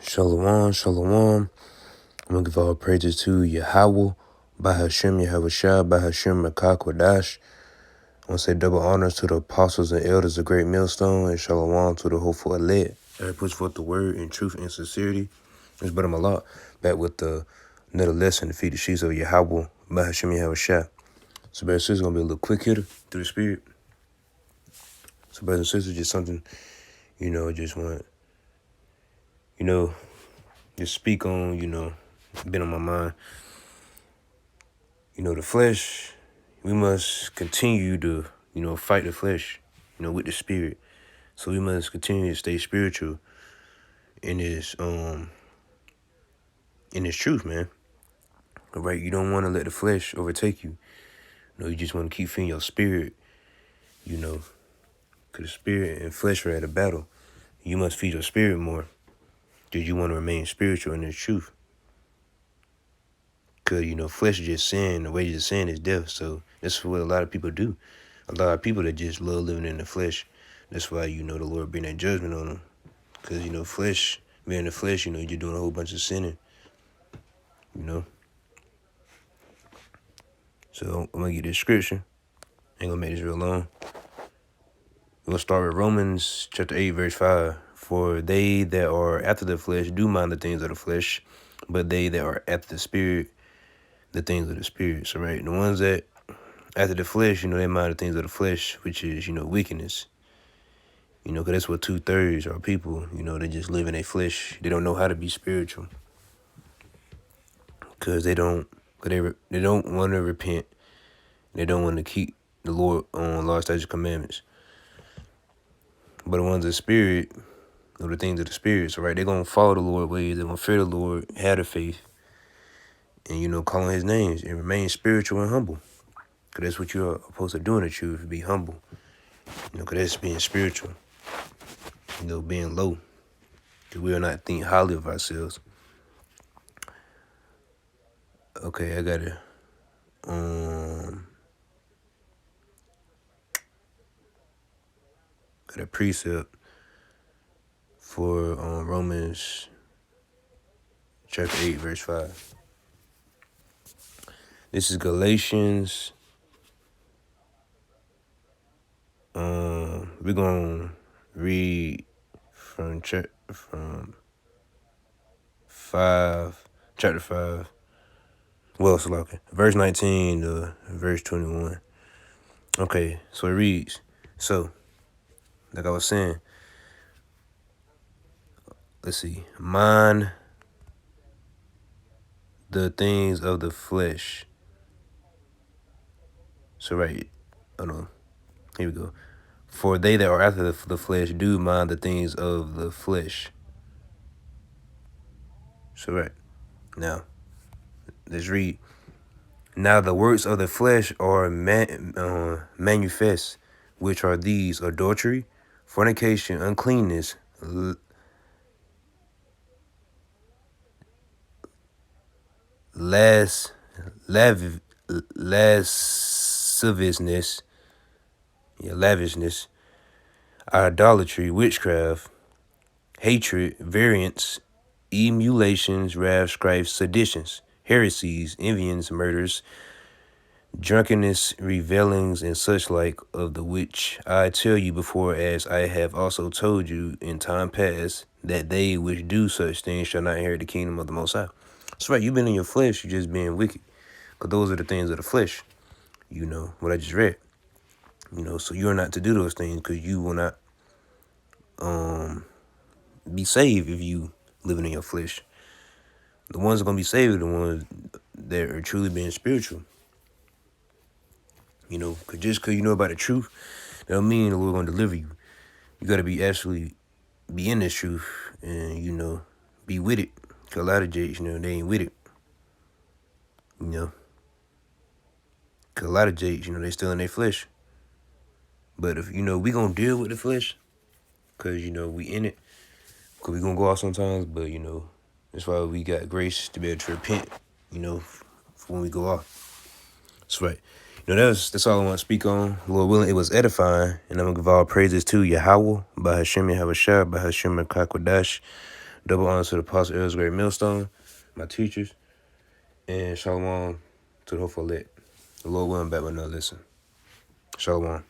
Shalom, shalom. I'm going to give all praises to Yahweh, Bahashem Yahushua, Bahashem Makakwadash. I want to say double honors to the apostles and elders of Great Millstone, and shalom to the hopeful elect. That puts forth the word in truth and sincerity. It's better a lot. Back with the another lesson to feed the sheets of Yahweh, Bahashem Yahushua. So, brothers and sisters, going to be a little quick hitter through the spirit. So, brothers and sisters, just something, just want, just speak on, been on my mind. The flesh, we must continue to, fight the flesh, with the spirit. So we must continue to stay spiritual in this truth, man. All right, you don't want to let the flesh overtake you. You just want to keep feeding your spirit, because the spirit and flesh are at a battle. You must feed your spirit more because you want to remain spiritual in this truth. Because, flesh is just sin. The wages of sin is death. So that's what a lot of people do. A lot of people that just love living in the flesh. That's why, the Lord bring that judgment on them. Because, flesh, being in the flesh, you're doing a whole bunch of sinning. So I'm going to get this scripture. Ain't going to make this real long. We're going to start with Romans chapter 8, verse 5. For they that are after the flesh do mind the things of the flesh, but they that are after the spirit, the things of the spirit. So, right, the ones that after the flesh, they mind the things of the flesh, which is, wickedness. Because that's what 2/3 are people, they just live in their flesh. They don't know how to be spiritual. Because they don't want to repent. They don't want to keep the Lord on law, statutes, commandments. But the ones of the spirit, the things of the spirit, so right, they're going to follow the Lord's ways. They're going to fear the Lord, have the faith, and, call on his names and remain spiritual and humble. Because that's what you're supposed to do in the truth, be humble. Because that's being spiritual, being low. Because we will not think highly of ourselves. Okay, I got it. Got a precept for Romans chapter 8, verse 5. This is Galatians. We're going to read from chapter 5. Well, it's like verse 19 to verse 21. Okay, so it reads. So, like I was saying, let's see. Mind the things of the flesh. So, right. Oh, no. Here we go. For they that are after the flesh do mind the things of the flesh. So, right. Now, let's read. Now the works of the flesh are manifest, which are these: adultery, fornication, uncleanness, lasciviousness, lavishness, idolatry, witchcraft, hatred, variance, emulations, wrath, strife, seditions, heresies, envyings, murders, drunkenness, revelings, and such like, of the which I tell you before, as I have also told you in time past, that they which do such things shall not inherit the kingdom of the Most High. That's right, you've been in your flesh, you're just being wicked. Because those are the things of the flesh, what I just read. So you're not to do those things because you will not be saved if you living in your flesh. The ones that are going to be saved are the ones that are truly being spiritual. Because just because you know about the truth, that don't mean the Lord going to deliver you. You got to be in this truth and, be with it. Because a lot of jakes, they ain't with it. Because a lot of jakes, they still in their flesh. But if, we going to deal with the flesh because, we in it. Because we going to go out sometimes, but, that's why we got grace to be able to repent, for when we go off. That's right. That's all I want to speak on. Lord willing, it was edifying, and I'm going to give all praises to Yahweh, Bahashem Yahushua, Bahashem Makakwadash. Double honor to the Apostle Earl's Great Millstone, my teachers, and shalom to the hopeful elect. The Lord willing, back with another listen. Shalom.